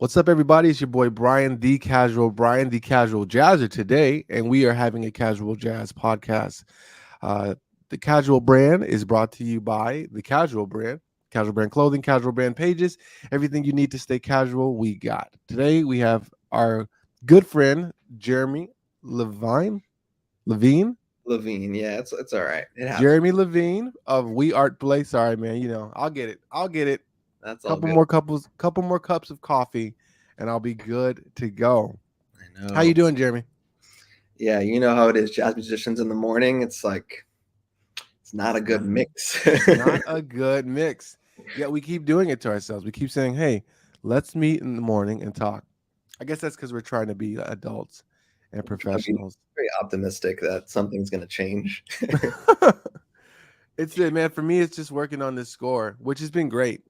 What's up, everybody? It's your boy Brian the Casual Jazzer today, and we are having a casual jazz podcast. Uh, the Casual brand is brought to you by the Casual brand clothing, Casual brand pages. Everything you need to stay casual, we got. Today we have our good friend Jeremy Levine, Levine, Levine, yeah, it's all right. It happens. Jeremy Levine of WeArtPlay. Sorry, man. I'll get it. I'll get it. That's all Couple good. more couple more cups of coffee, and I'll be good to go. I How you know. doing, Jeremy? Yeah, you know how it is. Jazz musicians in the morning, it's like it's not a It's good not mix. it's not a good mix. Yet we keep doing it to ourselves. We keep saying, "Hey, let's meet in the morning and talk." I guess that's because we're trying to be adults and I'm trying to be professionals. very optimistic that something's gonna change. It's it, man. For me, it's just working on this score, which has been great.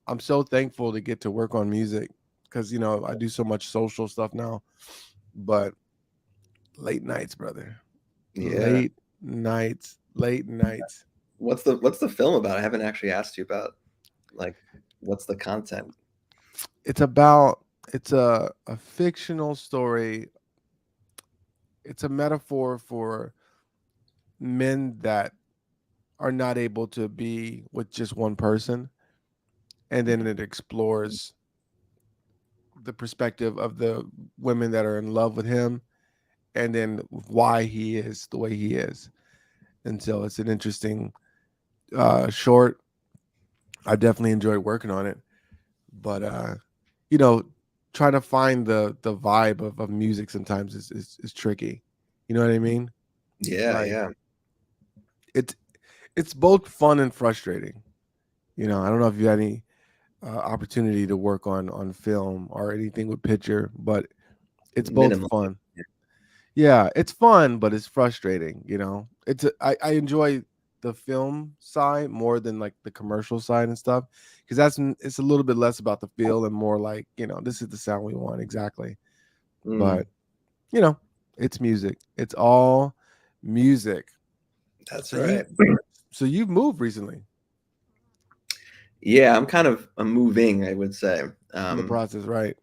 I'm so thankful to get to work on music because I do so much social stuff now. But late nights, brother. Yeah. Late nights. What's the film about? I haven't actually asked you about like what's the content? It's about it's a fictional story. It's a metaphor for men that are not able to be with just one person, and then it explores the perspective of the women that are in love with him, and then why he is the way he is. And so it's an interesting short. I definitely enjoyed working on it, but you know, trying to find the vibe of music sometimes is tricky. You know what I mean? Yeah, Like yeah. it's it's both fun and frustrating. I don't know if you had any opportunity to work on film or anything with picture, but it's both Minimally. fun. Yeah, it's fun, but it's frustrating. I enjoy the film side more than like the commercial side and stuff because it's a little bit less about the feel and more like this is the sound we want exactly. Mm, But you know, it's music. It's all music. that's So you right. so you've moved recently Yeah, I'm moving, I would say. in the process, right?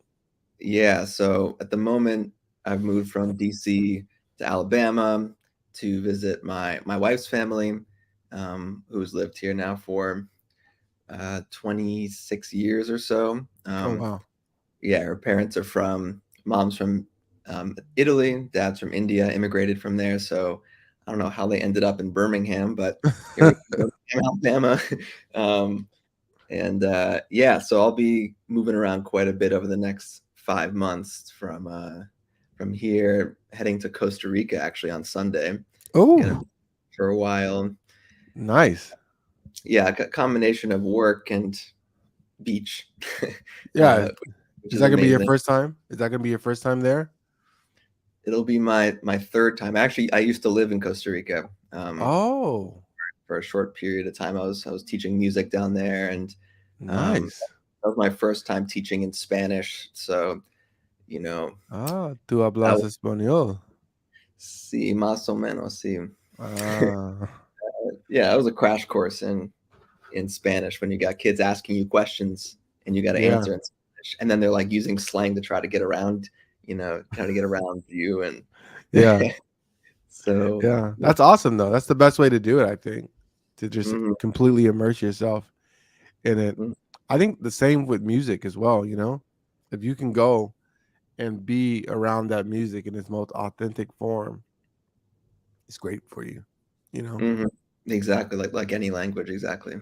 Yeah, so at the moment, I've moved from DC to Alabama to visit my wife's family, who's lived here now for 26 years or so. Oh wow. Yeah, her parents are mom's from Italy, dad's from India, immigrated from there. So I don't know how they ended up in Birmingham, but here we go, Alabama. um, and yeah, so I'll be moving around quite a bit over the next 5 months from here, heading to Costa Rica actually on Sunday. Gonna Oh, be for a while. nice. Yeah, a combination of work and beach, Yeah. uh, which Is is that gonna be your amazing. first time? Is that gonna be your first time there? It'll be my third time. Actually, I used to live in Costa Rica Oh, for a short period of time. I was teaching music down there, and nice. that was my first time teaching in Spanish. So you know, Ah, tú that hablas was, español. sí, más o menos, sí. Ah, Yeah, it was a crash course in Spanish when you got kids asking you questions and you got to yeah, answer in Spanish, and then they're like using slang to try to get around, trying to get around you, and yeah, so yeah. yeah. That's awesome though. That's the best way to do it, I think, to just Mhm, completely immerse yourself in it. mhm. I think the same with music as well. If you can go and be around that music in its most authentic form, it's great for you. You know. Mhm. Exactly, like any language, exactly.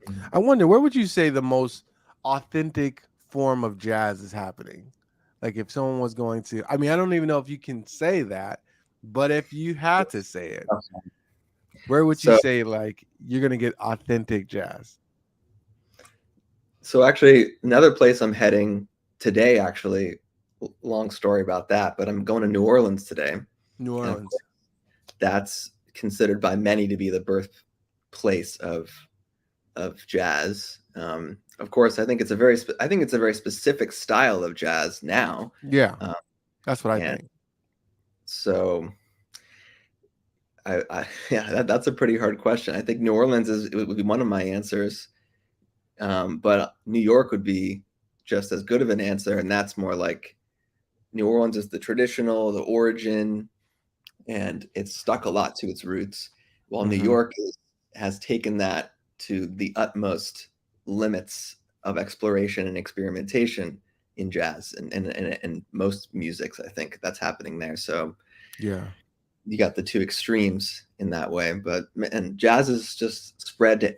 Mhm. I wonder where would you say the most authentic form of jazz is happening? Like if someone was going to, I mean, I don't even know if you can say that, but if you had to say it, where would you So say like you're gonna get authentic jazz? so actually another place I'm heading today, actually, long story about that, but I'm going to New Orleans today. New And of Orleans. course, that's considered by many to be the birthplace of jazz. Of course, I think it's a very specific style of jazz now, Yeah, uh, that's what I and think. so I yeah, that's a pretty hard question. I think New Orleans would be one of my answers, but New York would be just as good of an answer, and that's more like New Orleans is the traditional, the origin, and it's stuck a lot to its roots, while New Mm-hmm. York has taken that to the utmost limits of exploration and experimentation in jazz and most musics. I think that's happening there. So Yeah. you got the two extremes in that way, but and jazz is just spread to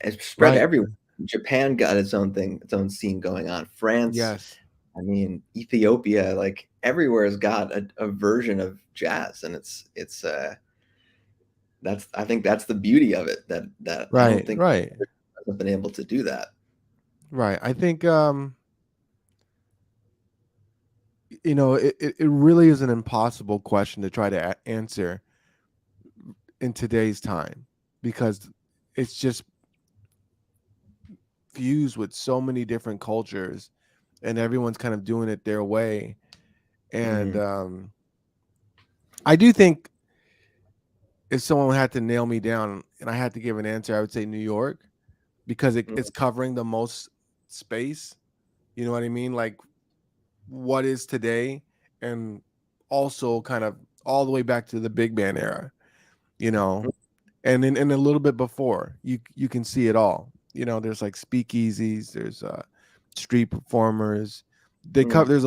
it's spread Right. everywhere. Japan got its own thing, its own scene going on. France, Yes. I mean, Ethiopia, like everywhere has got a version of jazz, and it's that's I think that's the beauty of it, that I don't Right. think Right. I've been able to do that. Right. I think it really is an impossible question to try to answer in today's time because it's just fused with so many different cultures and everyone's kind of doing it their way. And Mm, I do think if someone had to nail me down and I had to give an answer, I would say New York because it's mm, covering the most space. You know what I mean? Like what is today and also kind of all the way back to the big band era, you know, and a little bit before you can see it all. There's like speakeasies, there's street performers. They cover mm, there's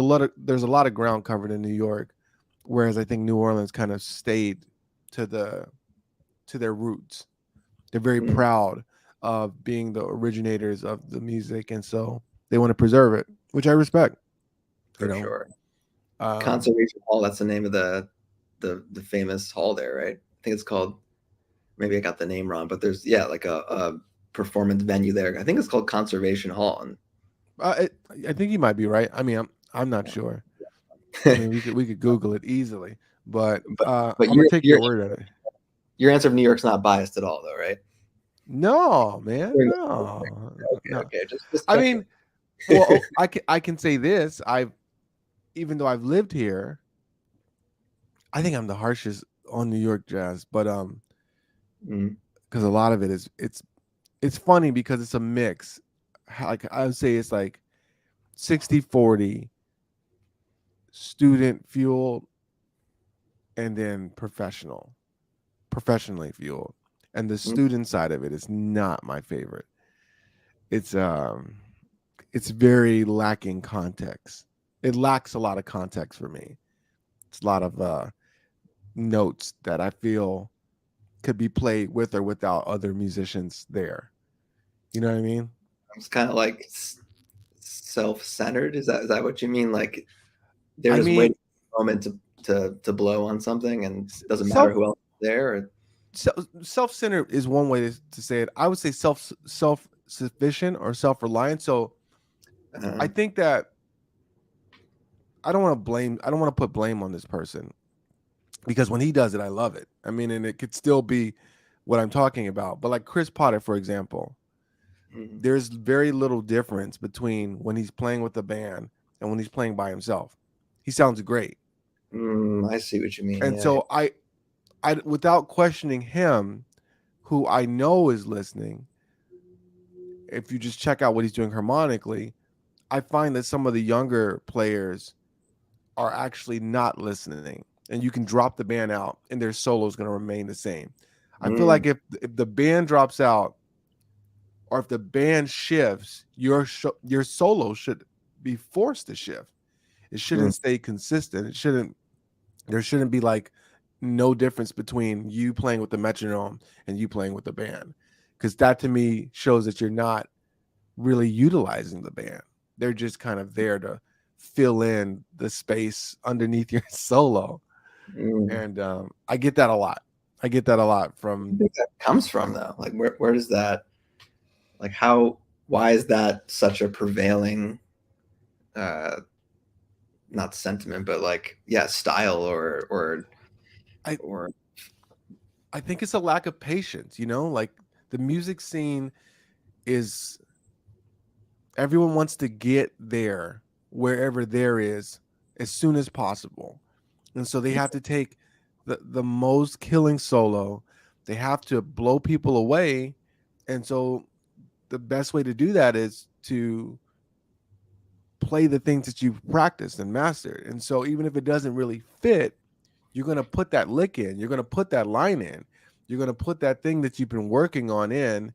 a lot of ground covered in New York, whereas I think New Orleans kind of stayed to their roots. They're very mm, proud of being the originators of the music, and so they want to preserve it, which I respect. You for know, sure. um, Conservation Hall, that's the name of the famous hall there, right? I think it's called, maybe I got the name wrong, but there's, yeah, like a performance venue there. I think it's called Conservation Hall. And I think you might be right. I mean, I'm not sure. I mean, we could Google it easily, but but but I'm gonna take your word on it. your answer of New York's not biased at all, though, right? No, man, no, Okay, no. okay, just I checking. mean, well, I can say this. Even though I've lived here, I think I'm the harshest on New York jazz, but Mm, because a lot of it is it's funny because it's a mix. Like I would say it's like 60-40 student fueled and then professionally fueled. And the mm, student side of it is not my favorite. It's um it's very lacking context. It lacks a lot of context for me. It's a lot of notes that I feel could be played with or without other musicians there. You know what I mean? it's kind of like self-centered. Is that what you mean? Like they're I just mean, waiting for a moment to blow on something, and doesn't matter self who else is there. Or, self-centered is one way to say it. I would say self-sufficient or self-reliant. So I uh, think that I don't want to put blame on this person because when he does it, I love it. I mean, and it could still be what I'm talking about. But like Chris Potter, for example, mm, there's very little difference between when he's playing with the band and when he's playing by himself. He sounds great. I see what you mean. And Yeah, yeah. so I without questioning him, who I know is listening, if you just check out what he's doing harmonically, I find that some of the younger players are actually not listening. And you can drop the band out and their solo is going to remain the same. I feel like Mm, if the band drops out or if the band shifts, your solo should be forced to shift. It mm, shouldn't stay consistent. There shouldn't be like no difference between you playing with the metronome and you playing with the band. Cuz that to me shows that you're not really utilizing the band. They're just kind of there to fill in the space underneath your solo. mm. And I get that a lot. I get that a lot Where do you from think that comes from, though? Like, where does that, like, why is that such a prevailing, uh, not sentiment, but like, yeah, style I or I think it's a lack of patience, like the music scene is everyone wants to get there wherever there is as soon as possible. And so they have to take the most killing solo. They have to blow people away. And so the best way to do that is to play the things that you've practiced and mastered. And so even if it doesn't really fit, you're going to put that lick in, you're going to put that line in, you're going to put that thing that you've been working on in.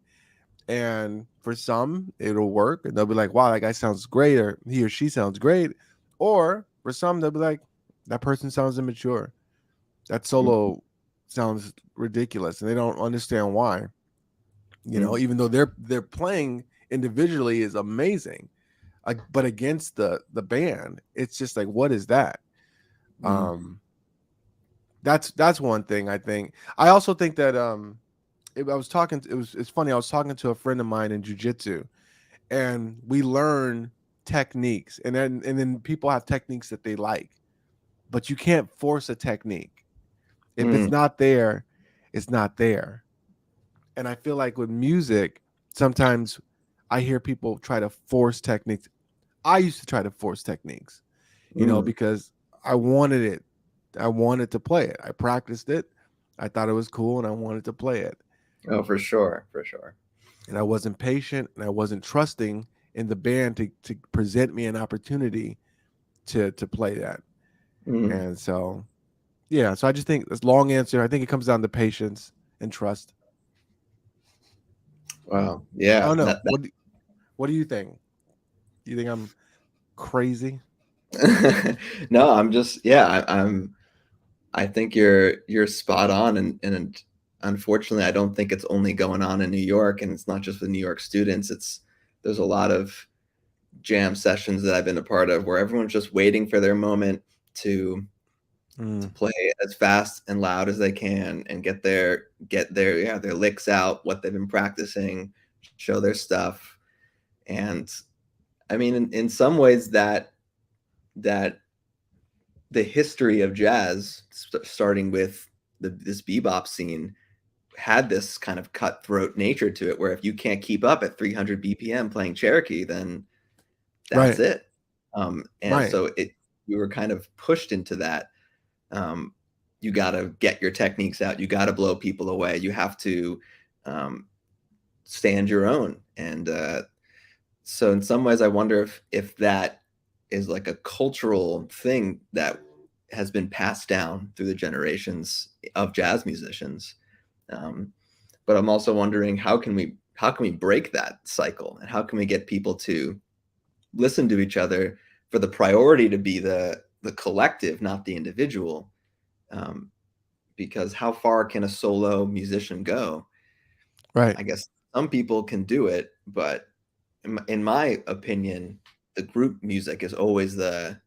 And for some, it'll work and they'll be like, wow, that guy sounds great, or he or she sounds great. Or for some, they'll be like, that person sounds immature. That Mhm. solo sounds ridiculous, and they don't understand why. Mhm. Even though they're playing individually is amazing, but against the band, it's just like, what is that? Mhm. Um, that's one thing I think. I also think that I was talking. It's funny. I was talking to a friend of mine in jujitsu, and we learn techniques, and then people have techniques that they like, but you can't force a technique. If it's Mhm. not there, it's not there. And I feel like with music, sometimes I hear people try to force techniques. I used to try to force techniques, Mhm. because I wanted it. I wanted to play it. I practiced it. I thought it was cool and I wanted to play it. Oh, for sure, for sure. And I wasn't patient and I wasn't trusting in the band to present me an opportunity to play that. Mhm. And so, yeah, so I just think this long answer, I think it comes down to patience and trust. Wow. I Yeah. don't know. What do you think? Do you think I'm crazy? No, I'm just yeah, I think you're spot on, and unfortunately, I don't think it's only going on in New York, and it's not just with New York students. It's there's a lot of jam sessions that I've been a part of where everyone's just waiting for their moment to Mm, play as fast and loud as they can and get their yeah, their licks out, what they've been practicing, show their stuff. And I mean, in some ways that the history of jazz, starting with this bebop scene, had this kind of cutthroat nature to it, where if you can't keep up at 300 BPM playing Cherokee, then that's right, it. And right, so we were kind of pushed into that. Um, you got to get your techniques out. You got to blow people away. You have to um, stand your own. And so, in some ways, I wonder if that is like a cultural thing that has been passed down through the generations of jazz musicians. Um, but I'm also wondering how can we break that cycle, and how can we get people to listen to each other for the priority to be the collective, not the individual. Um, because how far can a solo musician go? right. I guess some people can do it, but in my opinion, the group music is always the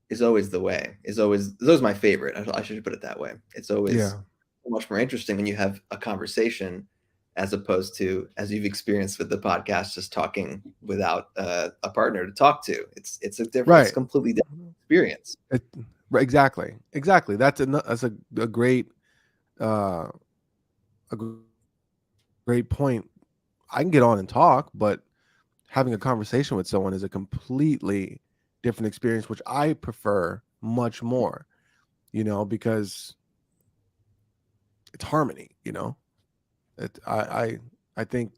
way. Is always my favorite. I should put it that way. It's always Yeah, much more interesting when you have a conversation, as opposed to, as you've experienced with the podcast, just talking without a partner to talk to. It's a right. completely different experience. It, right, exactly, exactly. That's a great uh, a great point. I can get on and talk, but having a conversation with someone is a completely different experience, which I prefer much more. Because it's harmony. I think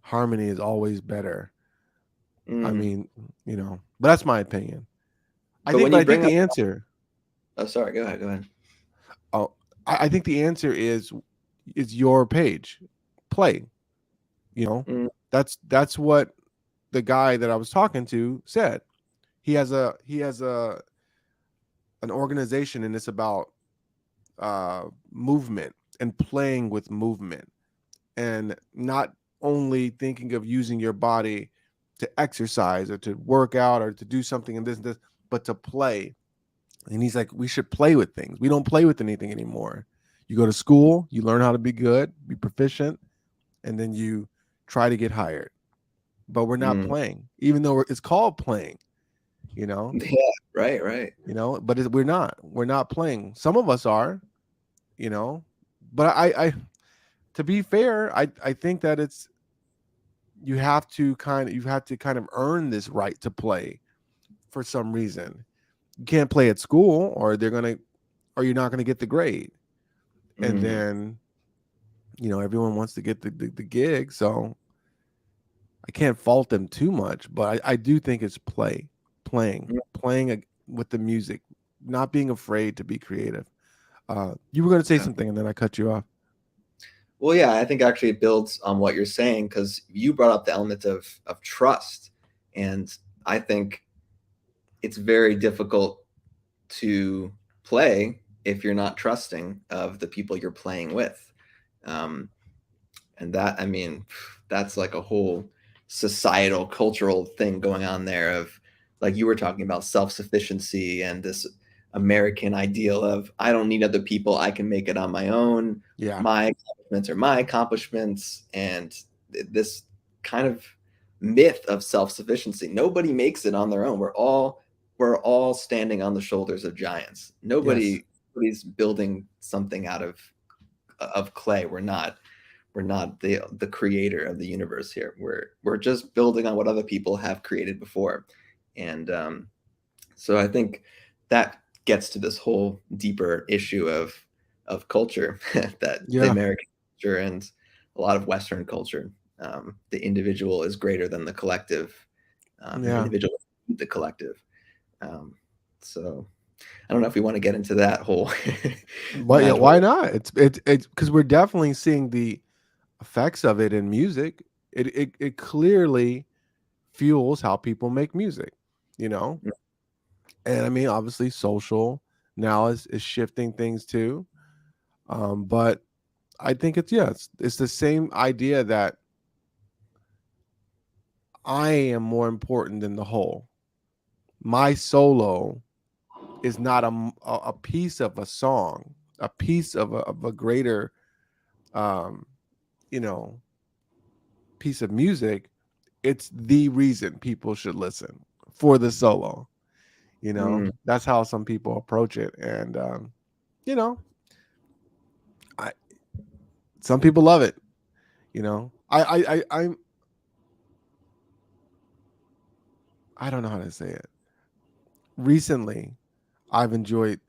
harmony is always better. I Mm. mean, but that's my opinion. I But think, when but you I think bring up, the answer, oh, sorry, go ahead, go ahead. oh, I think the answer is your page, play. You know, Mm. that's what the guy that I was talking to said. He has a an organization, and it's about movement and playing with movement, and not only thinking of using your body to exercise or to work out or to do something in this and this, but to play. And he's like, we should play with things. We don't play with anything anymore. You go to school, you learn how to be good, be proficient, and then you try to get hired. But we're not Mm. playing, even though it's called playing, you know, Yeah, right, right. but we're not playing. Some of us are, you know, but to be fair, I think that you have to kind of earn this right to play for some reason. You can't play at school, or you're not gonna get the grade. And Mm. then everyone wants to get the gig. So I can't fault them too much, but I do think it's with the music, not being afraid to be creative. You were going to say Yeah. something and then I cut you off. Well, yeah, I think actually it builds on what you're saying because you brought up the element of trust, and I think it's very difficult to play if you're not trusting of the people you're playing with. Um, and that, I mean, that's like a whole societal, cultural thing going on there of, like you were talking about, self-sufficiency and this American ideal of I don't need other people, I can make it on my own. Yeah. My accomplishments are my accomplishments, and this kind of myth of self-sufficiency. Nobody makes it on their own. We're all standing on the shoulders of giants. Yes. Nobody's building something out of clay. We're not the creator of the universe here. We're just building on what other people have created before, and so I think that gets to this whole deeper issue of culture that the Yeah. American culture and a lot of Western culture. The individual is greater than the collective. The Yeah. individual is the collective. Um, so I don't know if we want to get into that whole But yeah, that why whole. not? It's because we're definitely seeing the effects of it in music. It clearly fuels how people make music, you know? And I mean, obviously social now is shifting things too. But I think it's the same idea that I am more important than the whole. My solo is not a piece of a song, a piece of a greater, um, you know, piece of music. It's the reason people should listen for the solo. Mm, That's how some people approach it, and you know, I some people love it. I don't know how to say it. Recently, I've enjoyed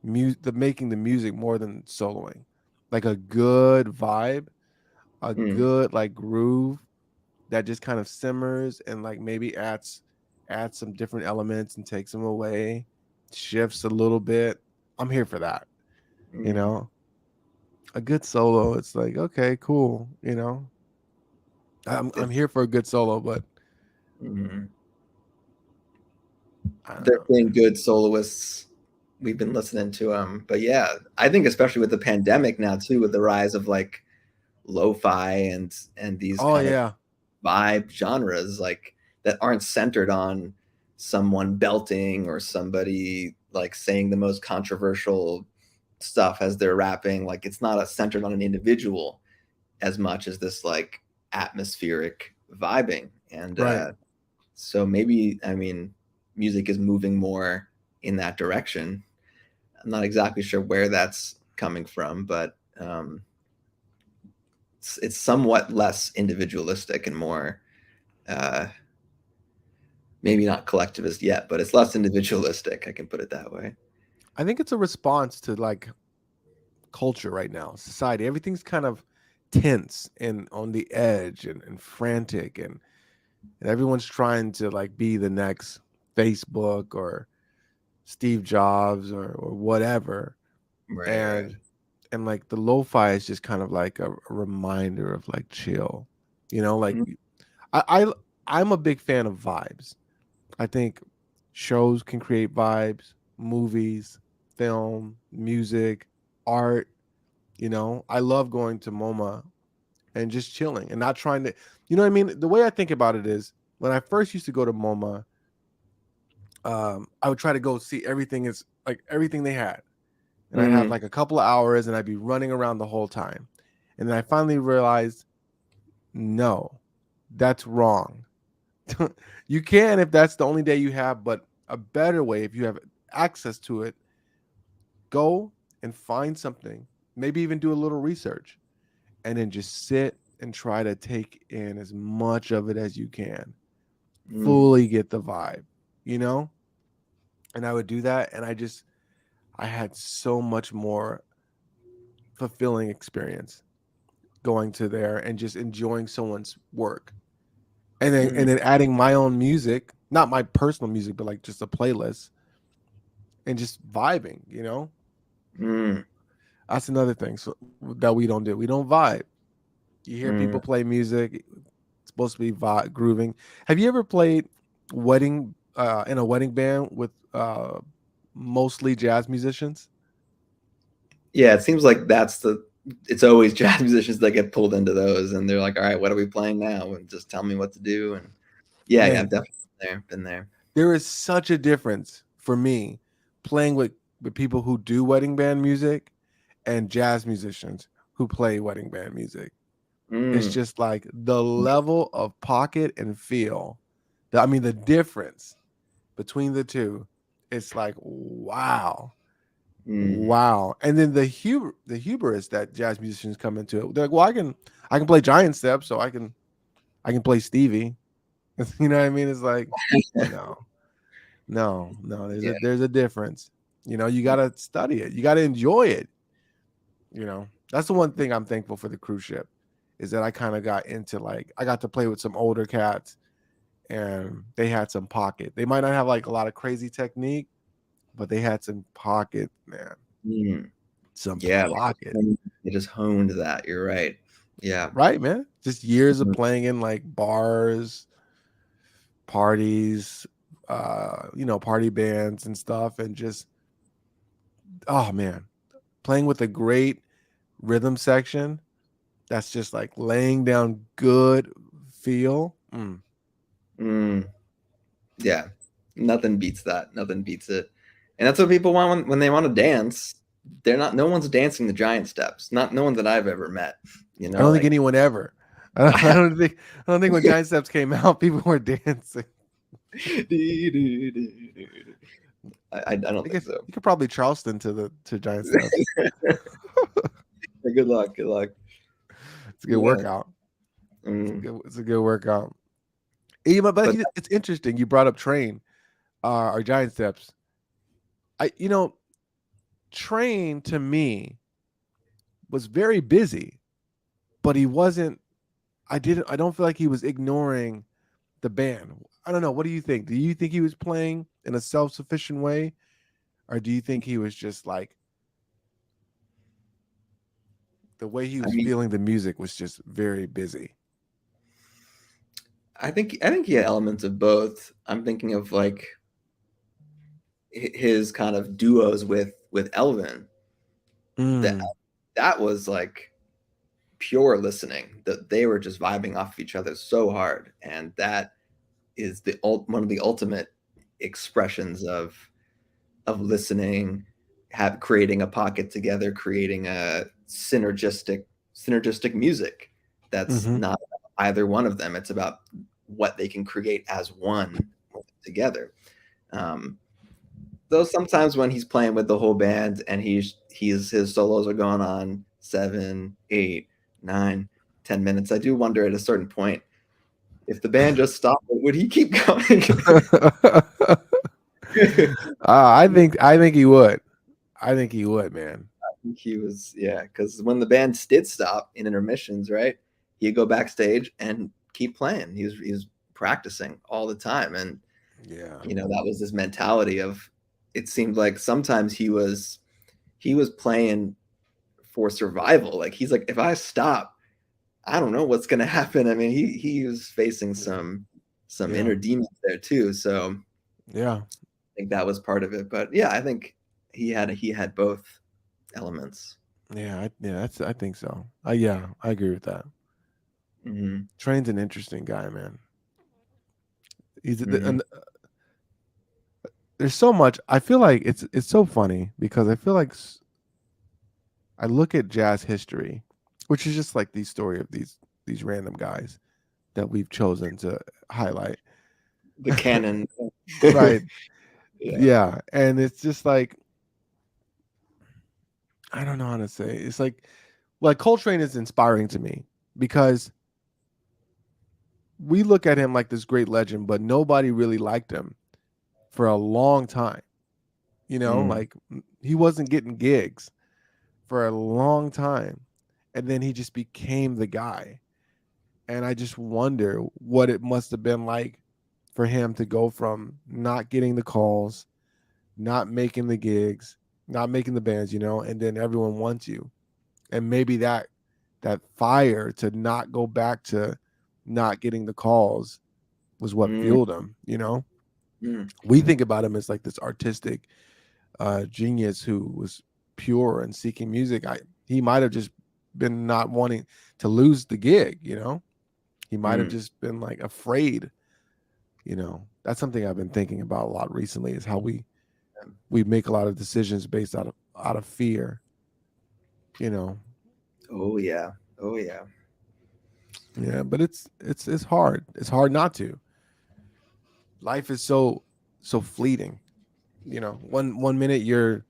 making the music more than soloing. Like a good vibe, a mm, good like groove that just kind of simmers and like maybe adds some different elements and takes them away, shifts a little bit. I'm here for that. You mm. know, a good solo. It's like okay, cool. I'm It's here for a good solo, but mm. I don't There's know. been good soloists. We've been listening to them, but yeah, I think especially with the pandemic now too, with the rise of like lo-fi and these Oh kind of yeah, vibe genres like that aren't centered on someone belting or somebody like saying the most controversial stuff as they're rapping. Like it's not centered on an individual as much as this like atmospheric vibing. And right. so maybe, I mean, music is moving more in that direction. I'm not exactly sure where that's coming from, but it's somewhat less individualistic and more, uh, maybe not collectivist yet, but it's less individualistic. I can put it that way. I think it's a response to like culture right now, society. Everything's kind of tense and on the edge and frantic and everyone's trying to like be the next Facebook or Steve Jobs or whatever. Right, right. And like the lo-fi is just kind of like a reminder of like chill. Like Mm, I, I I'm a big fan of vibes. I think shows can create vibes, movies, film, music, art. I love going to MoMA and just chilling and not trying to, you know what I mean? The way I think about it is when I first used to go to MoMA, I would try to go see everything is like everything they had. And I'd have mm, like a couple of hours and I'd be running around the whole time. And then I finally realized, no, that's wrong. You can if that's the only day you have, but a better way if you have access to it, go and find something, maybe even do a little research and then just sit and try to take in as much of it as you can. mm. Fully get the vibe, you know? And I would do that and I had so much more fulfilling experience going to there and just enjoying someone's work. Mm, and then adding my own music, not my personal music, but like just a playlist and just vibing. You know, mm, that's another thing that we don't do. We don't vibe. You hear mm. people play music, it's supposed to be grooving. Have you ever played wedding in a wedding band with mostly jazz musicians? Yeah, it seems like it's always jazz musicians that get pulled into those, and they're like, "All right, what are we playing now?" And just tell me what to do. And yeah, I've Man, definitely been there. there is such a difference for me playing with people who do wedding band music and jazz musicians who play wedding band music. It's Mm, just like the level of pocket and feel. I mean, the difference between the two. It's like wow, mm. wow. And then the hubris that jazz musicians come into it. They're like, well, I can play giant steps, so I can play Stevie. You know what I mean? It's like no, no. Yeah. There's a difference. You know, you gotta study it. You gotta enjoy it. You know, that's the one thing I'm thankful for the cruise ship is that I kind of got into like I got to play with some older cats and they had some pocket. They might not have like a lot of crazy technique, but they had some pocket, man. Mm. Some Yeah, pocket. they just honed that. You're right. Yeah. Right, man. Just years of Mhm. playing in like bars, parties, you know, party bands and stuff, and just oh man, playing with a great rhythm section that's just like laying down good feel. Mm. Mm. Yeah. Nothing beats that. Nothing beats it. And that's what people want when they want to dance. They're not. No one's dancing the giant steps. Not no one that I've ever met. You I know, don't think like anyone ever. I don't think when Giant Steps came out, people were dancing. I don't think so. You could probably Charleston to Giant Steps. Good luck. Good luck. It's a good Yeah. workout. Mm. It's a good workout. But But it's interesting. You brought up Train or Giant Steps. You know, Train to me was very busy, but he wasn't. I don't feel like he was ignoring the band. I don't know. What do you think? Do you think he was playing in a self sufficient way, or do you think he was just like the way he I was mean, feeling the music was just very busy? I think he had elements of both. I'm thinking of like his kind of duos with Elvin. That Mm, that was like pure listening. That they were just vibing off of each other so hard, and that is one of the ultimate expressions of listening, creating a pocket together, creating a synergistic music. That's hmm. not either one of them. It's about what they can create as one together. Um, though sometimes when he's playing with the whole band and his solos are going on 7, 8, 9, 10 minutes, I do wonder at a certain point if the band just stopped, would he keep going? I think he would. I think he would, man. He was, yeah, because when the band did stop in intermissions, right, he'd go backstage and keep playing. He was practicing all the time, and Yeah. that was this mentality of. It seemed like sometimes he was playing for survival. Like he's like, if I stop, I don't know what's gonna happen. I mean, he was facing Yeah. some Yeah. inner demons there too. So Yeah. I think that was part of it. But yeah, I think he had both elements. I think so. Yeah, I agree with that. Hmm. Train's an interesting guy, man. Hmm. And there's so much. I feel like it's so funny because I feel like I look at jazz history, which is just like the story of these random guys that we've chosen to highlight. The canon. Right. Yeah. Yeah, and it's just like I don't know how to say. It's like Coltrane is inspiring to me because we look at him like this great legend, but nobody really liked him for a long time. You know, Mm. like he wasn't getting gigs for a long time. And then he just became the guy. And I just wonder what it must have been like for him to go from not getting the calls, not making the gigs, not making the bands, and then everyone wants you. And maybe that fire to not go back to not getting the calls was what Mm, fueled him. mm, We think about him as like this artistic genius who was pure and seeking music. He might have just been not wanting to lose the gig. He might have mm. just been like afraid. That's something I've been thinking about a lot recently, is how we make a lot of decisions based out of fear. you know Oh yeah. Oh yeah. yeah, but it's hard. It's hard not to. Life is so fleeting. One minute you're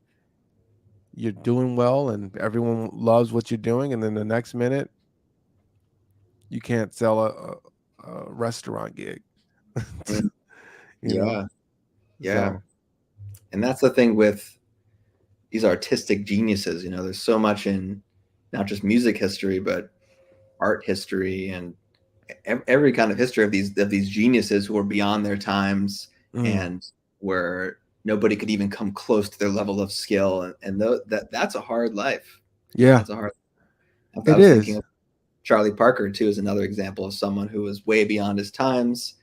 doing well and everyone loves what you're doing, and then the next minute you can't sell a restaurant gig. Mm, you know yeah. Yeah. so And that's the thing with these artistic geniuses. There's so much in not just music history, but art history and every kind of history of these geniuses who are beyond their times mm, and where nobody could even come close to their level of skill. And that's a hard life. yeah, That's a hard. I it was thinking is. of Charlie Parker too as another example of someone who was way beyond his times.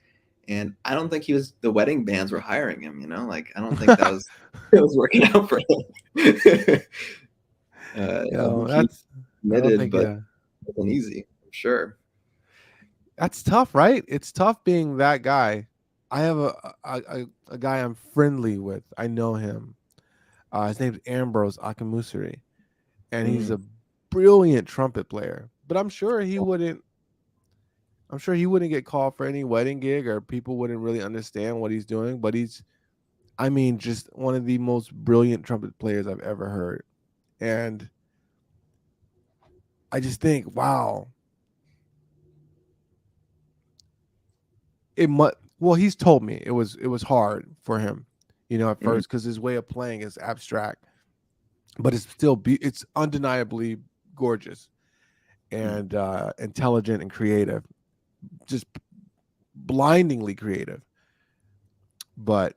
And I don't think he was. The wedding bands were hiring him. Like I don't think that was it was working out for him. I think he That's I don't committed, think, but yeah, it wasn't easy. I'm sure. that's tough, right? It's tough being that guy. I have a guy I'm friendly with. I know him. His name's Ambrose Akamusuri, and he's Mm. a brilliant trumpet player. But I'm sure he wouldn't get called for any wedding gig, or people wouldn't really understand what he's doing. But I mean, just one of the most brilliant trumpet players I've ever heard. And I just think, wow, it must. Well, he's told me it was hard for him, at Mm. first, because his way of playing is abstract, but it's undeniably gorgeous Mm. and intelligent and creative, just blindingly creative. But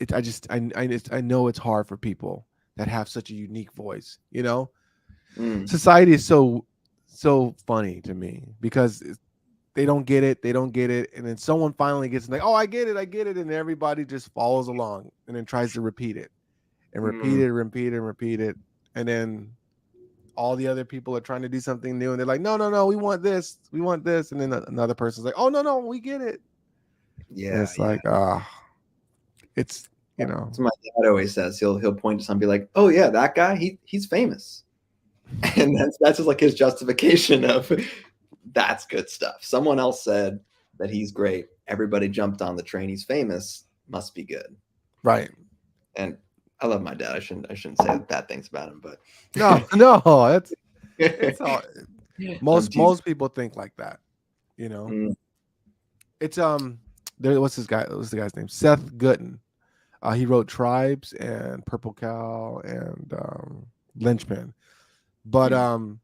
I know it's hard for people that have such a unique voice. Mm. Society is so funny to me, because they don't get it, and then someone finally gets like, oh, I get it, and everybody just follows along and then tries to repeat it and repeat Mm. it, repeat it, repeat it, and then all the other people are trying to do something new, and they're like, no, no, no, we want this, and then another person's like, oh, no, no, we get it, and Yeah, it's yeah. like, it's That's what my dad always says. He'll point to something and be like, "Oh yeah, that guy, he's famous," and that's just like his justification of that's good stuff. Someone else said that he's great. Everybody jumped on the train. He's famous. Must be good. right. And I love my dad. I shouldn't say bad things about him, but No, no, it's all, I'm teasing. most people think like that, you know. Mm, It's there. What's the guy's name? Seth Gooden. He wrote Tribes and Purple Cow and Lynchpin. But mm,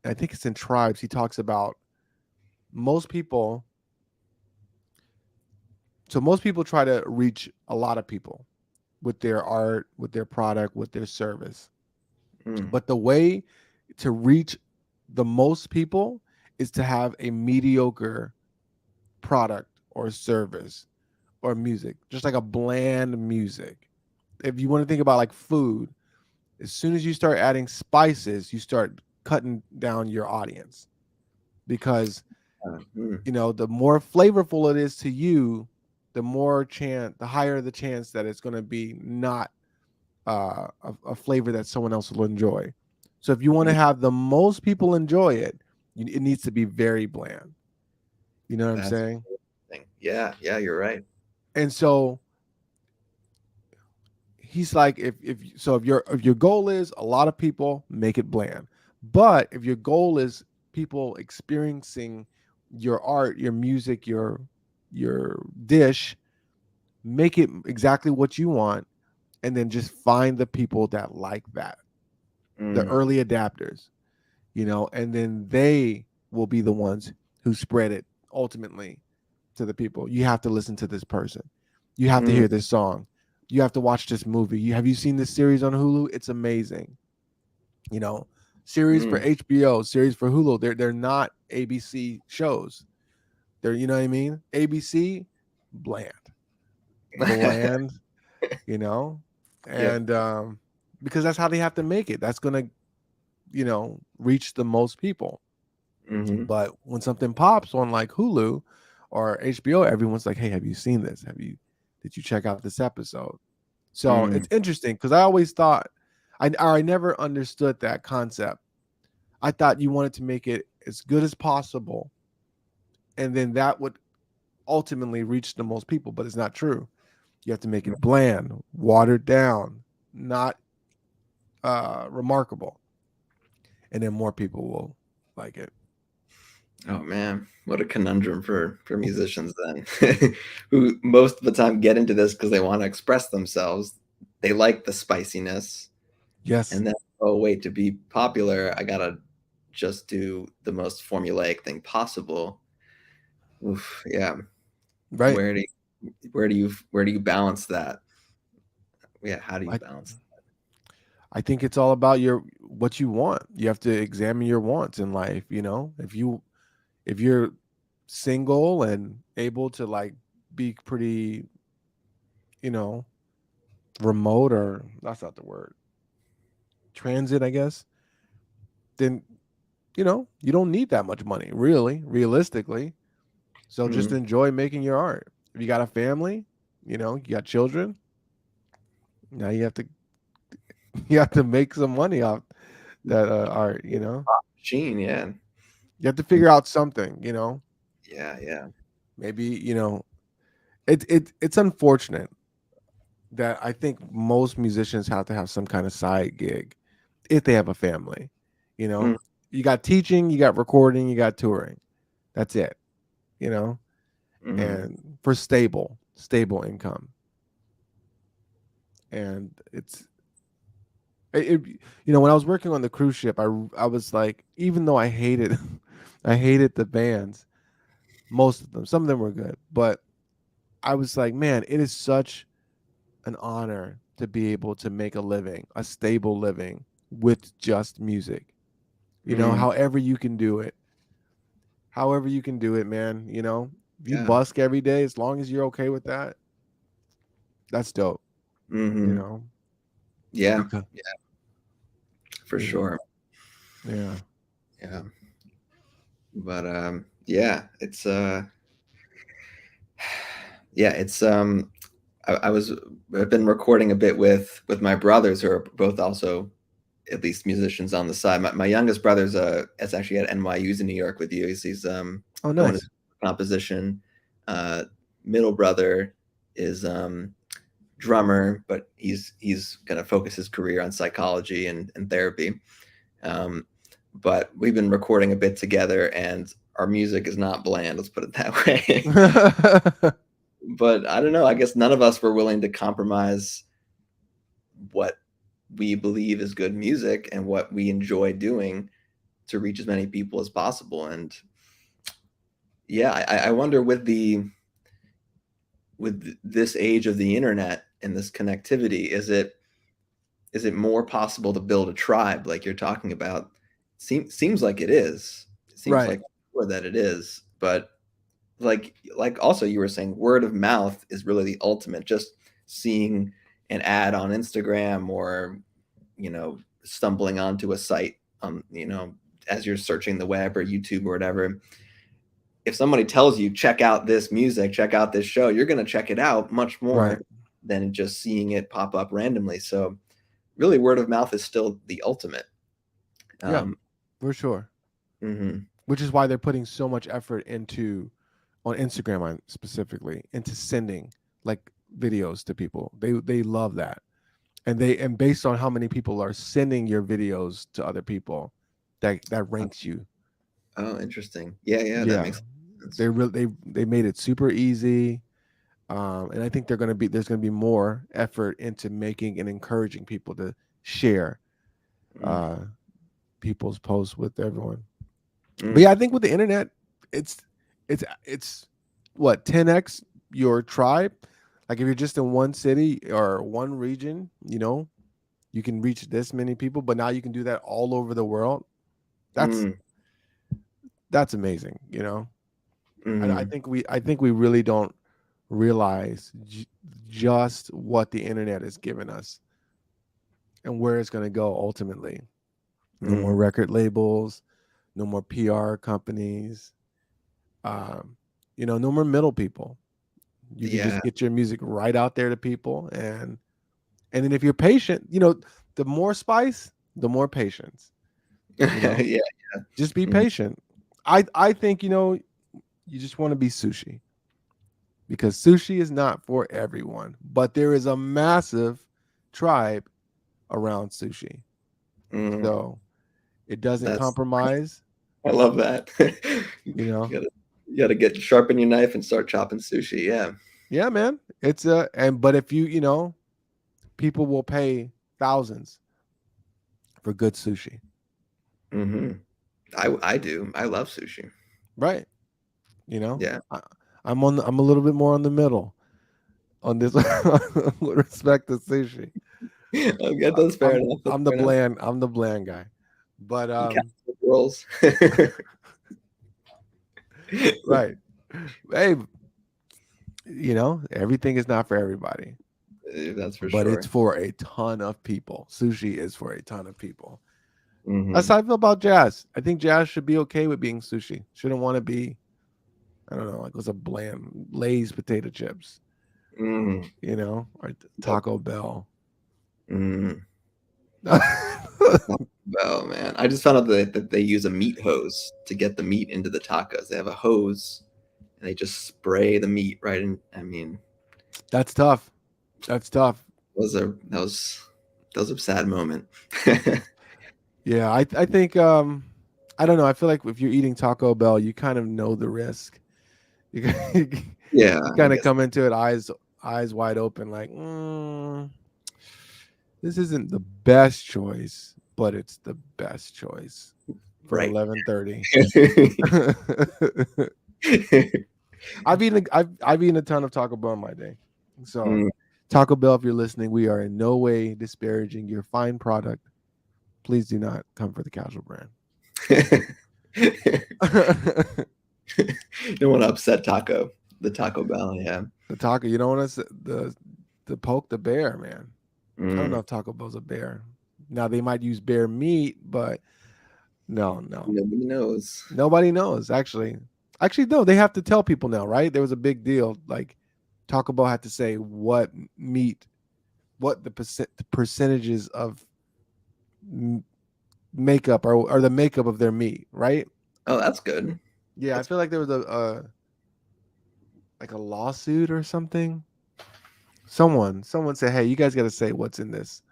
I think it's in Tribes. He talks about most people. So most people try to reach a lot of people with their art, with their product, with their service. mm, But the way to reach the most people is to have a mediocre product or service or music, just like a bland music. If you want to think about like food, as soon as you start adding spices, you start cutting down your audience, because mm. the more flavorful it is to you, the higher the chance that it's going to be not a flavor that someone else will enjoy. So if you want to Mm. have the most people enjoy it, it needs to be very bland. You know what I'm That's saying? the thing. Yeah, yeah, you're right. And so he's like, if your goal is a lot of people, make it bland. But if your goal is people experiencing your art, your music, your dish, make it exactly what you want, and then just find the people that like that, the Mm, early adapters, and then they will be the ones who spread it ultimately to the people. You have to listen to this person. You have to Mm, hear this song. You have to watch this movie. Have you seen this series on Hulu? It's amazing. You know, series for mm. HBO, series for Hulu. They're not ABC shows. They're, you know what I mean? ABC, bland, bland. You know, Yep. and because that's how they have to make it. That's gonna, reach the most people. Mhm. But when something pops on like Hulu or HBO, everyone's like, "Hey, have you seen this? Did you check out this episode?" So Mm, it's interesting because I always thought, I never understood that concept. I thought you wanted to make it as good as possible, and then that would ultimately reach the most people. But it's not true. You have to make it bland, watered down, not remarkable, and then more people will like it. oh man, what a conundrum for musicians then, who most of the time get into this because they want to express themselves. They like the spiciness, Yes, and then, oh wait, to be popular, I gotta just do the most formulaic thing possible. Oof, yeah. right. Where do where do you balance that? Yeah, how do you I balance? I think it's all about your what you want. You have to examine your wants in life, if you're single and able to like be pretty, you know, remote, or that's not the word, transit, I guess, then you don't need that much money, really, realistically. So just Mm, enjoy making your art. If you got a family, you got children, now you have to you have to make some money off that art, machine, yeah, you have to figure out something, yeah, yeah. maybe, it's unfortunate that I think most musicians have to have some kind of side gig if they have a family. You Mm, know, you got teaching, you got recording, you got touring. That's it. You know, mm, and for stable income, and when I was working on the cruise ship, I was like, even though I hated I hated the bands, most of them, some of them were good, but I was like, man, it is such an honor to be able to make a living, a stable living with just music. mm, However you can do it. However you can do it, man. If you yeah. busk every day, as long as you're okay with that, that's dope. You Hmm. know, Yeah, because yeah, for you know, sure. yeah. Yeah. But yeah, yeah, I was I've been recording a bit with my brothers who are both also at least musicians on the side. My youngest brother's is actually at NYU's in New York with you. He's Oh, going to nice. composition. Uh, Middle brother is drummer, but he's gonna focus his career on psychology and therapy. Um, but we've been recording a bit together, and our music is not bland. Let's put it that way. But I don't know. I guess none of us were willing to compromise what we believe is good music and what we enjoy doing to reach as many people as possible. And yeah, I wonder with this age of the internet and this connectivity, is it more possible to build a tribe like you're talking about? Seems like it is. It seems Right. like sure that it is, but like also you were saying, word of mouth is really the ultimate. Just seeing an ad on Instagram or stumbling onto a site as you're searching the web or YouTube or whatever. If somebody tells you check out this music, check out this show, you're going to check it out much Right. more than just seeing it pop up randomly. So really word of mouth is still the ultimate. Yeah, um, for sure. mhm, Which is why they're putting so much effort into on Instagram specifically into sending like videos to people. They love that. And based on how many people are sending your videos to other people, that ranks you. oh interesting, yeah, yeah, that Yeah, makes sense. they made it super easy, and I think there's gonna be more effort into making and encouraging people to share Mm, uh, people's posts with everyone. But mm, yeah, I think with the internet, it's it's what 10x your tribe. Like if you're just in one city or one region, you can reach this many people, but now you can do that all over the world. That's Mm, that's amazing. I mm, think we really don't realize just what the internet has given us and where it's going to go ultimately. No more mm. record labels, no more PR companies, um, no more middle people. You can Yeah. just get your music right out there to people, and then if you're patient, the more spice, the more patience. You know, Yeah. just be Mm, patient. I think you just want to be sushi because sushi is not for everyone, but there is a massive tribe around sushi. mm. So it doesn't That's compromise, I love that. you know. You gotta get sharpen your knife and start chopping sushi. Yeah. Yeah, man. It's but if people will pay thousands for good sushi. Hmm. I do. I love sushi. Right. You know, Yeah. I, I'm a little bit more on the middle on this with respect to sushi. Okay, that's fair I'm enough. That's I'm the fair enough. bland guy. But You count the girls. right. Hey, everything is not for everybody, That's for but it's sure. for a ton of people. Sushi is for a ton of people. That's Hmm. how I feel about jazz. I think jazz should be okay with being sushi. Shouldn't want to be, I don't know, like it was a bland Lay's potato chips, Hmm. or Yep. Taco Bell. Mm. Oh man, I just found out that they use a meat hose to get the meat into the tacos. They have a hose and they just spray the meat right in. I mean, That's tough. That's tough. that was a sad moment. Yeah, I think I don't know. I feel like if you're eating Taco Bell, you kind of know the risk. You, Yeah, you I kind of guess. come into it eyes wide open, like this isn't the best choice, but it's the best choice for Right. 11:30. I've eaten a ton of Taco Bell in my day. So Mm. Taco Bell, if you're listening, we are in no way disparaging your fine product. Please do not come for the casual brand. The Don't want to upset the Taco Bell. Yeah. taco, you don't want to the poke the bear, man. I don't know Mm. if Taco Bell's a bear. Now they might use bear meat, but no, no. Nobody knows. Nobody knows actually. Actually, no, they have to tell people now, right? There was a big deal. Like Taco Bell had to say what meat, what the percentages of m- makeup or the makeup of their meat, right? Oh, that's good. Yeah, I That's feel like there was a like a lawsuit or something. Someone said, "Hey, you guys got to say what's in this."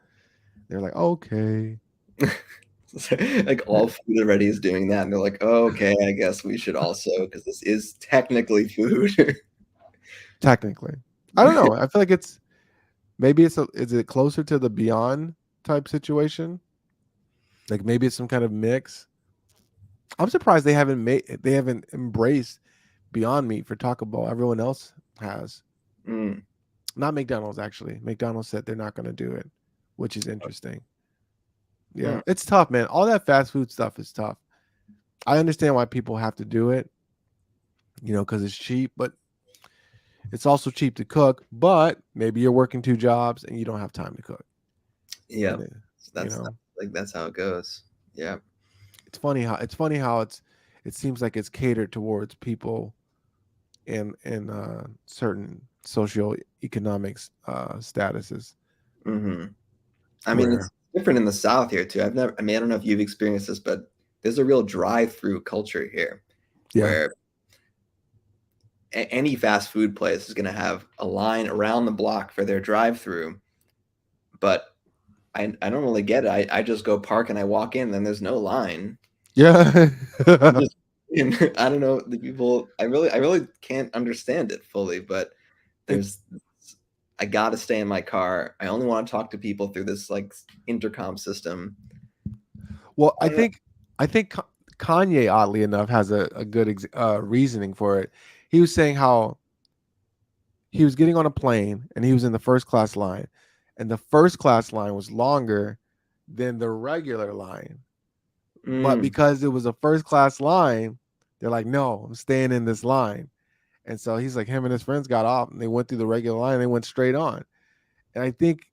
They're like, "Okay." like all food already is doing that, and they're like, oh, okay, I guess we should also because this is technically food. Technically, I don't know. I feel like maybe is it closer to the Beyond type situation? Like maybe it's some kind of mix. I'm surprised they haven't embraced Beyond Meat for Taco Bell. Everyone else has. Mm, Not McDonald's actually. McDonald's said they're not going to do it, which is interesting. Yeah, mm, it's tough, man. All that fast food stuff is tough. I understand why people have to do it, because it's cheap, but it's also cheap to cook. But maybe you're working two jobs and you don't have time to cook. yeah, And it, so you that's know, like that's how it goes. Yeah. it's funny how it seems like it's catered towards people in certain socioeconomics statuses Hmm. I mean, it's where different in the South here too. I mean, I don't know if you've experienced this, but there's a real drive-through culture here, yeah where any fast food place is going to have a line around the block for their drive-through, but I don't really get it. I just go park and I walk in, and there's no line. yeah I'm just and I don't know the people. I really can't understand it fully, but it there's I gotta stay in my car. I only want to talk to people through this like intercom system. well I don't know. I think Kanye, oddly enough, has a good reasoning for it. He was saying how he was getting on a plane and he was in the first class line, and the first class line was longer than the regular line. But Mm, because it was a first class line, they're like, no, I'm staying in this line. And so he's like, him and his friends got off and they went through the regular line and they went straight on. And I think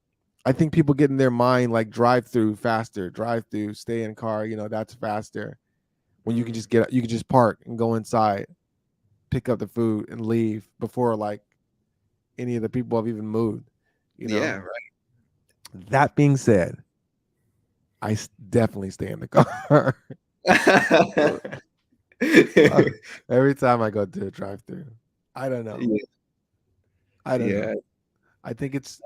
people get in their mind like drive through faster, drive through, stay in car, that's faster. When you can mm. just you can just park and go inside, pick up the food and leave before like any of the people have even moved, you know. Yeah, That being said, definitely stay in the car. right. Uh, every time I go to a drive through. I don't know. Yeah, I don't know. yeah. I think it's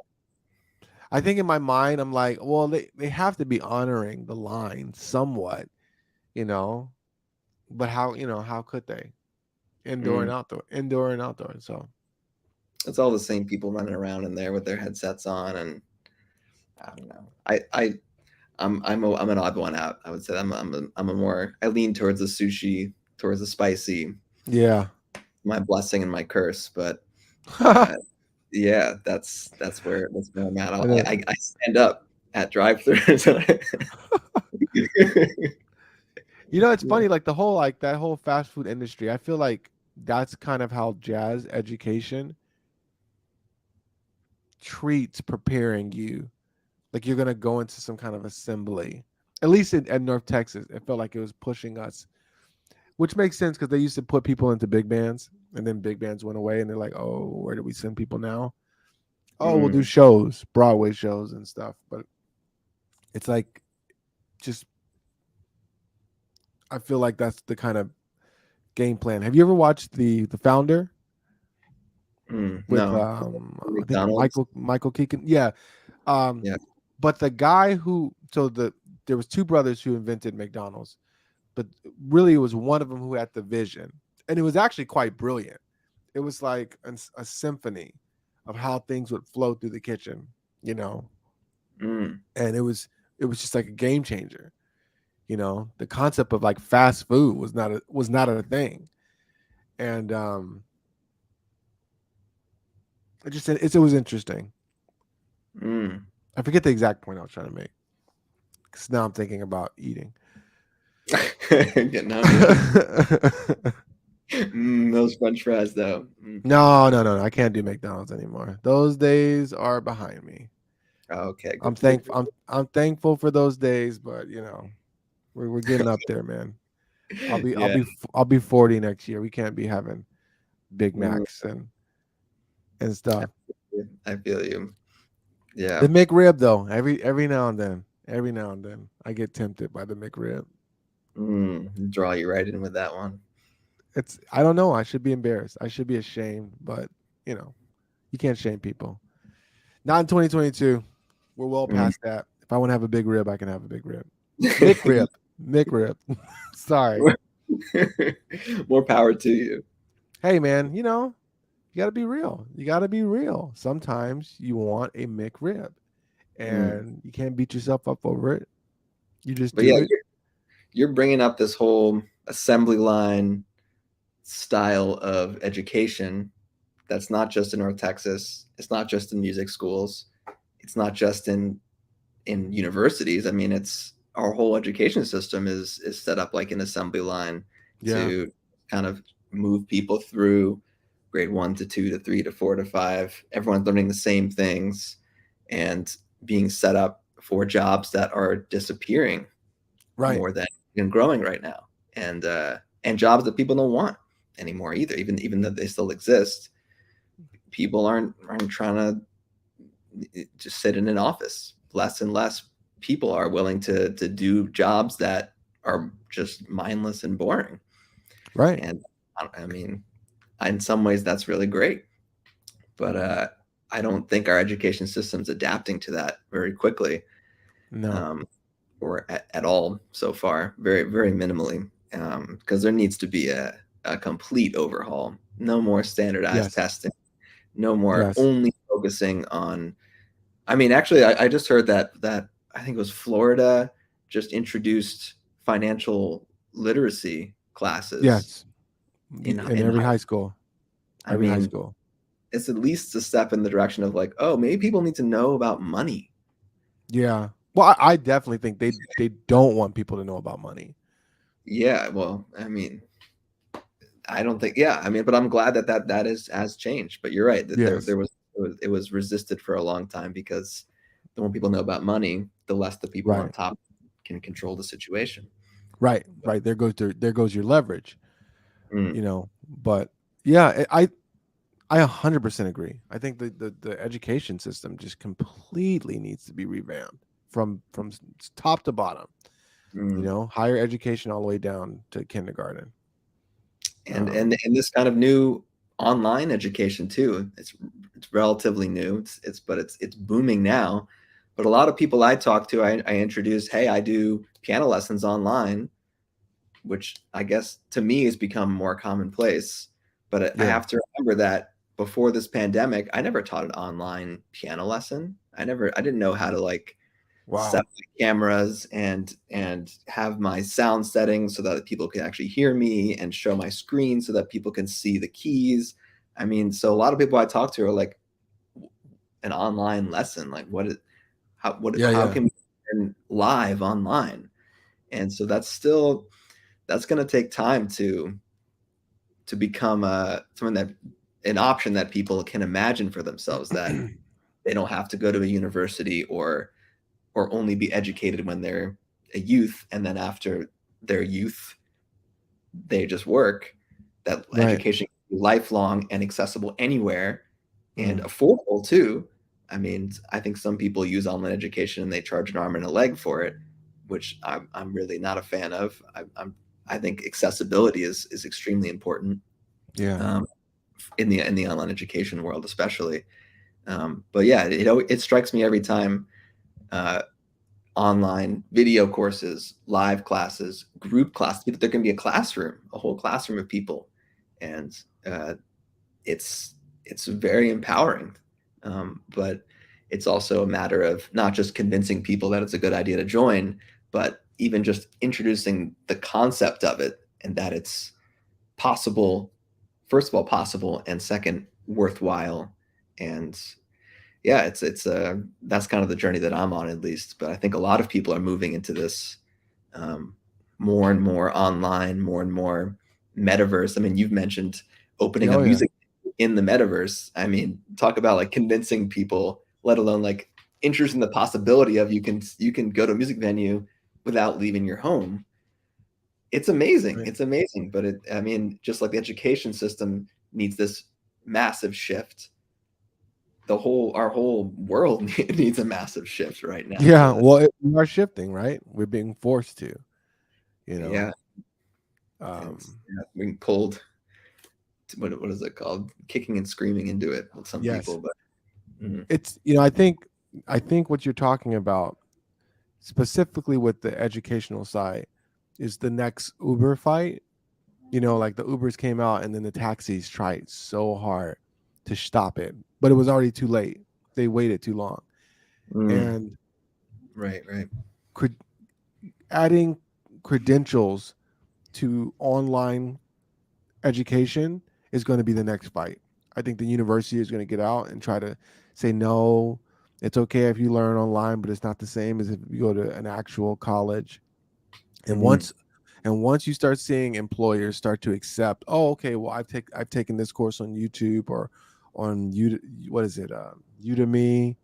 I think in my mind I'm like, well, they have to be honoring the line somewhat, you know. But how could they? Indoor and Mm. outdoor, indoor and outdoor. So It's all the same people running around in there with their headsets on, and I don't know. I'm an odd one out. I would say I'm a more I lean towards the sushi, towards the spicy, yeah. my blessing and my curse. But uh, yeah, that's where I'm at. I know. I stand up at drive-throughs. It's funny, like the whole like that whole fast food industry. I feel like that's kind of how jazz education treats preparing you. Like you're gonna go into some kind of assembly. At least at North Texas, it felt like it was pushing us, which makes sense because they used to put people into big bands, and then big bands went away, and they're like, oh, where do we send people now? Oh, we'll do Mm, shows, Broadway shows and stuff. But it's like just I feel like that's the kind of game plan. Have you ever watched the Founder with no, I think McDonald's. Michael Keegan? Yeah. Um Yeah. but the guy who there was two brothers who invented McDonald's, but really it was one of them who had the vision. And it was actually quite brilliant. It was like a symphony of how things would flow through the kitchen, you know. Mm, And it was just like a game changer. The concept of like fast food was not a thing. And it was interesting. mm. I forget the exact point I was trying to make because now I'm thinking about eating. Getting hungry. Those French fries, though. Mm. No, no, no, no. I can't do McDonald's anymore. Those days are behind me. Oh, okay, I'm good for thankful. I'm thankful for those days, but we're getting up there, man. I'll you. be I'll Yeah. be I'll be 40 next year. We can't be having Big Mm, Macs and stuff. I feel you. The Yeah. McRib though, every now and then, I get tempted by the McRib. Draw you right in with that one. I don't know. I should be embarrassed. I should be ashamed, but you know, you can't shame people. Not in 2022. We're well Mm. past that. If I want to have a big rib, I can have a big rib. McRib. McRib. Sorry. More power to you. Hey man, you gotta be real. You gotta be real. Sometimes you want a McRib Mm. and you can't beat yourself up over it. You just But yeah, do it. you're bringing up this whole assembly line style of education that's not just in North Texas. It's not just in music schools. It's not just in universities. I mean, it's our whole education system is set up like an assembly line Yeah. to kind of move people through grade 1 to 2 to 3 to 4 to 5. Everyone's learning the same things and being set up for jobs that are disappearing Right. more than growing right now, and jobs that people don't want anymore either. Even though they still exist, people aren't trying to just sit in an office. Less and less people are willing to do jobs that are just mindless and boring. Right. And I mean, in some ways, that's really great. But I don't think our education system's adapting to that very quickly, No. um, or at all so far. Very, very minimally, because there needs to be a complete overhaul. No more standardized Yes. testing. No more Yes. only focusing on. I mean, actually, I just heard that I think it was Florida just introduced financial literacy classes Yes, in in every high high school. school, I every high mean, school. it's at least a step in the direction of like, oh, maybe people need to know about money. Yeah. Well, I definitely think they don't want people to know about money. Yeah, well, I mean, I don't think. Yeah, I mean, but I'm glad that that is has changed. But you're right that Yes. it was resisted for a long time because the more people know about money, the less the people on Right. top can control the situation. Right. But, Right. There goes your leverage. mm, But yeah, I 100% agree. I think the education system just completely needs to be revamped from top to bottom. mm. Higher education all the way down to kindergarten. And this kind of new online education too. It's relatively new. It's booming now. But a lot of people I talk to, I introduce, hey, I do piano lessons online, which I guess to me has become more commonplace. But I Yeah. have to remember that before this pandemic, I never taught an online piano lesson. I didn't know how to like set Wow. up the cameras and have my sound settings so that people can actually hear me and show my screen so that people can see the keys. I mean, so a lot of people I talk to are like an online lesson, like Yeah. how Yeah. can we learn live online? And so that's going to take time to become something that an option that people can imagine for themselves, that they don't have to go to a university or only be educated when they're a youth, and then after their youth they just work. That Right. education can be lifelong and accessible anywhere and Mm. affordable too. I mean, I think some people use online education and they charge an arm and a leg for it, which I'm really not a fan of. I think accessibility is extremely important, Yeah. um, in the online education world, especially. But yeah, it strikes me every time, uh, online video courses, live classes, group classes. There can be a whole classroom of people, and uh, it's very empowering. But it's also a matter of not just convincing people that it's a good idea to join, but even just introducing the concept of it and that it's possible. First of all, possible, and second, worthwhile. And yeah, it's that's kind of the journey that I'm on, at least. But I think a lot of people are moving into this, um, more and more online, more and more metaverse. I mean, you've mentioned opening Yeah. a Oh yeah. music in the metaverse. I mean, talk about like convincing people, let alone like introducing the possibility of you can go to a music venue without leaving your home. It's amazing. Right. It's amazing. But I mean, just like the education system needs this massive shift, our whole world needs a massive shift right now Yeah. to. Well, we are shifting, right? We're being forced to. You know. Yeah, and Um. yeah, being pulled, what is it called, kicking and screaming into it with some Yes. people. But mhm, It's. I think what you're talking about specifically with the educational side is the next Uber fight. Like the Ubers came out and then the taxis tried so hard to stop it, but it was already too late. They waited too long. mm, And right, right. cre- adding credentials to online education is going to be the next fight. I think the university is going to get out and try to say, no, it's okay if you learn online, but it's not the same as if you go to an actual college. And Mhm, once you start seeing employers start to accept, oh, okay, well, I've taken this course on YouTube or on what is it, Udemy,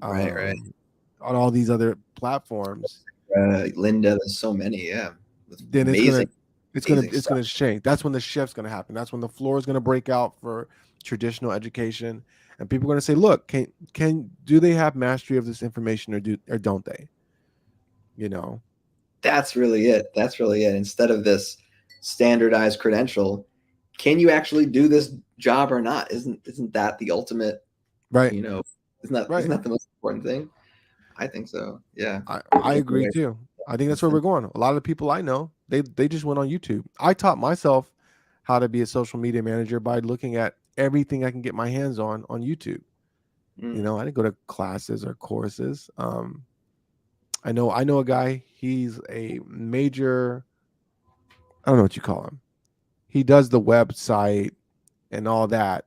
right, right. um, on all these other platforms, Linda, there's so many. Yeah, with then amazing, amazing it's stuff. gonna change. That's when the shift's gonna happen. That's when the floor is gonna break out for traditional education, and people are gonna say, look, can do they have mastery of this information or don't they? You know, That's really it. That's really it. Instead of this standardized credential, can you actually do this job or not? Isn't that the ultimate? right, You know, isn't right. that the most important thing? I think so. Yeah. I agree too. I think that's where we're going. A lot of the people I know, they just went on YouTube. I taught myself how to be a social media manager by looking at everything I can get my hands on YouTube. Mm, I didn't go to classes or courses. I know a guy. He's a major I don't know what you call him. He does the website and all that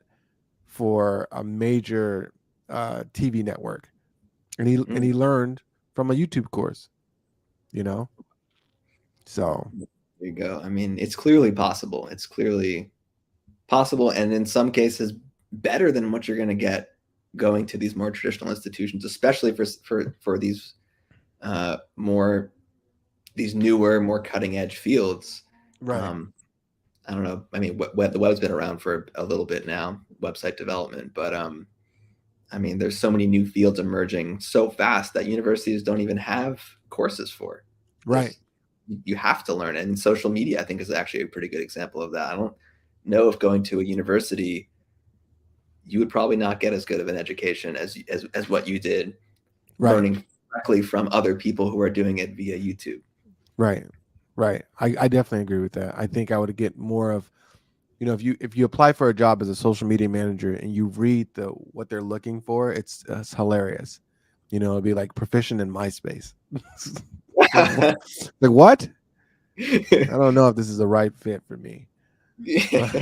for a major TV network, and he Mm, learned from a YouTube course. You know, so there you go. I mean, it's clearly possible. It's clearly possible, and in some cases, better than what you're going to get going to these more traditional institutions, especially for these more these newer, more cutting edge fields. right, Um, I don't know. I mean, the web's been around for a little bit now, website development, but I mean, there's so many new fields emerging so fast that universities don't even have courses for. right, There's You have to learn it. And social media, I think, is actually a pretty good example of that. I don't know if going to a university, you would probably not get as good of an education as what you did right, learning directly from other people who are doing it via YouTube. right, right. I definitely agree with that. I think I would get more of, if you apply for a job as a social media manager and you read what they're looking for, it's hilarious. It'd be like proficient in MySpace. like, like what? I don't know if this is the right fit for me. Yeah, But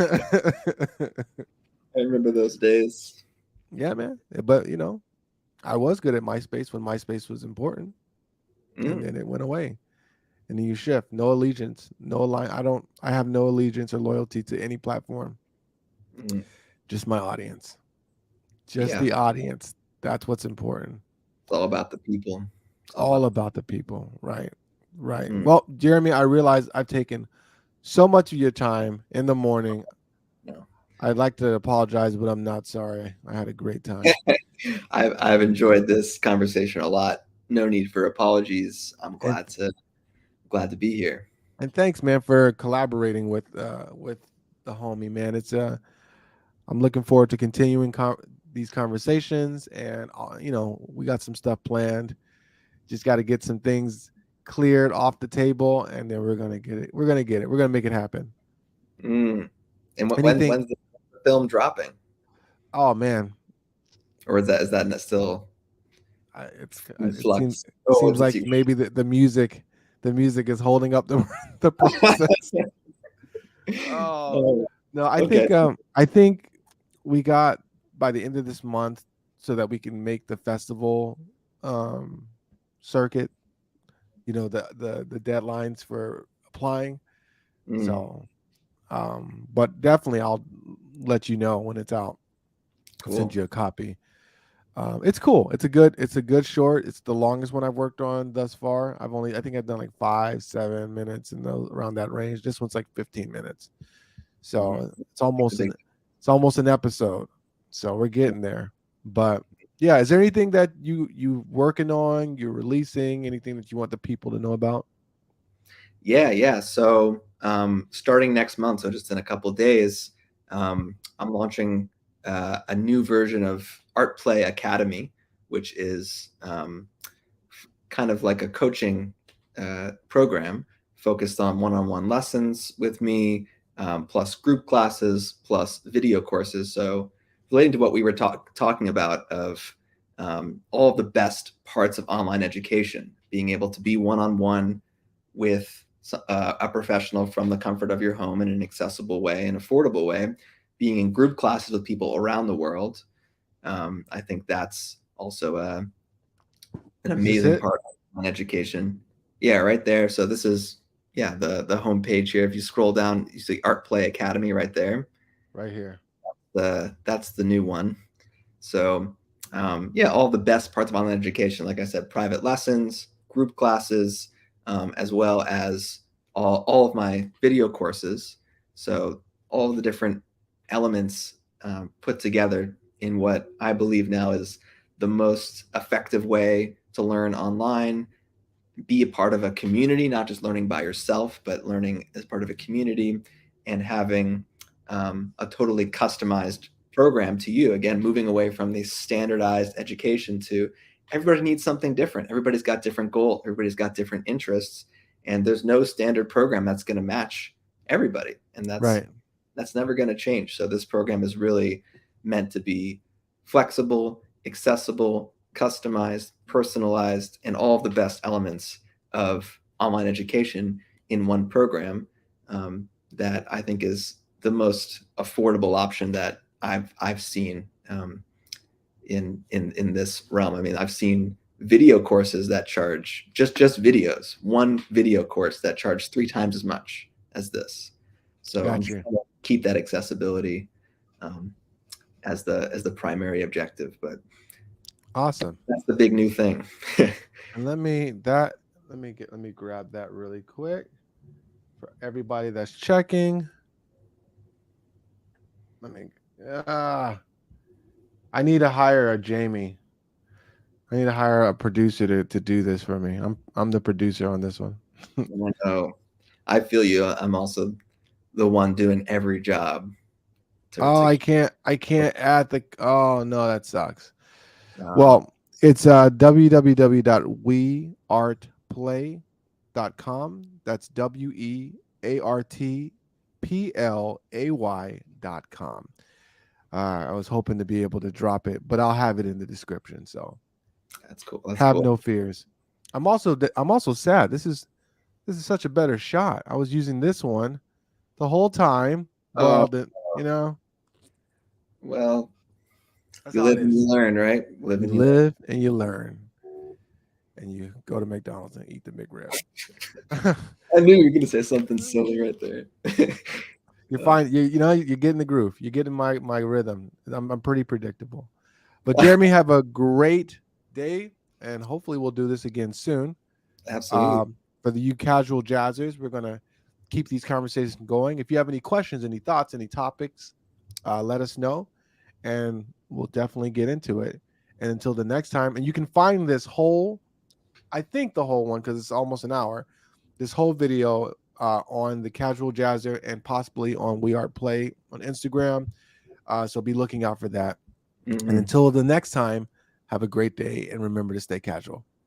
I remember those days. yeah, man. But I was good at MySpace when MySpace was important, and Mm, then it went away. And then you shift. No allegiance, no line. I have no allegiance or loyalty to any platform. mm. Just my audience. Just Yeah, the audience. That's what's important. it's all about the people. It's all All about the about the people. Right. Right. people. Well, Jeremy, I realize I've taken so much of your time in the morning. No. I'd like to apologize, but I'm not sorry. I had a great time. I've enjoyed this conversation a lot. No need for apologies. I'm And glad to be here. and thanks, man, for collaborating with the homie, man. I'm looking forward to continuing these conversations, and we got some stuff planned. Just got to get some things cleared off the table, and then we're gonna get it. We're gonna get it. We're gonna make it happen. Mm. And Anything? when's the film dropping, Oh man, or is that still in it seems flux? Oh, seems is it like too? maybe the music is holding up the process. Oh Oh, no, I okay. think I think we got by the end of this month so that we can make the festival um circuit. The deadlines for applying. Mm, So, but definitely I'll let you know when it's out. I'll send cool. you a copy. It's cool. It's a good short. It's the longest one I've worked on thus far. I think I've done like 5, 7 minutes in those around that range. This one's like 15 minutes. Mm. So It's a big. it's almost an episode. So we're getting there. But yeah, is there anything that you working on, you're releasing, anything that you want the people to know about? Yeah, yeah. So starting next month, so just in a couple days, I'm launching a new version of ArtPlay Academy, which is kind of like a coaching program focused on one-on-one lessons with me, plus group classes, plus video courses. So relating to what we were talking about of all of the best parts of online education, being able to be one-on-one with a professional from the comfort of your home in an accessible way, an affordable way, being in group classes with people around the world. I think that's also an Is this amazing it? part on education. Yeah, right there. So this is the homepage here. If you scroll down, you see Art Play Academy right there. Right here. That's the new one. So yeah, all the best parts of online education. Like I said, private lessons, group classes, as well as all of my video courses. So all the different elements put together in what I believe now is the most effective way to learn online, be a part of a community, not just learning by yourself, but learning as part of a community and having a totally customized program to you. Again, moving away from the standardized education to everybody needs something different. Everybody's got different goals, everybody's got different interests, and there's no standard program that's going to match everybody. And Right. that's never going to change. So this program is really meant to be flexible, accessible, customized, personalized, and all of the best elements of online education in one program. that I think is the most affordable option that I've seen in this realm. I mean, I've seen video courses that charge just videos, one video course that charge 3 times as much as this. So I'm Gotcha. trying to keep that accessibility um, as the primary objective, but Awesome. that's the big new thing. And let me grab that really quick for everybody that's checking. Let me ah I need to hire a Jamie. I need to hire a producer to do this for me. I'm the producer on this one. I know. I feel you. I'm also the one doing every job Oh, to I can't add the oh no, that sucks. uh, Well, it's www.weartplay.com. That's WeArtPlay.com. I was hoping to be able to drop it, but I'll have it in the description. So that's cool. That's have cool. no fears. I'm also sad. This is such a better shot. I was using this one the whole time. Oh, Well, you know, well, that's you how live it and you is. learn, right? Live You and you learn. live and you learn, and you go to McDonald's and eat the McRib. I knew you were gonna say something silly right there. You're fine. You know you're getting the groove. You're getting my rhythm. I'm pretty predictable. But Jeremy, have a great day, and hopefully we'll do this again soon. Absolutely. For the you casual jazzers, we're gonna keep these conversations going. If you have any questions, any thoughts, any topics, let us know, and we'll definitely get into it. And until the next time, and you can find this whole, I think the whole one because it's almost an hour. This whole video on the Casual Jazzer and possibly on WeArtPlay on Instagram. So be looking out for that. And Hmm. until the next time, have a great day and remember to stay casual.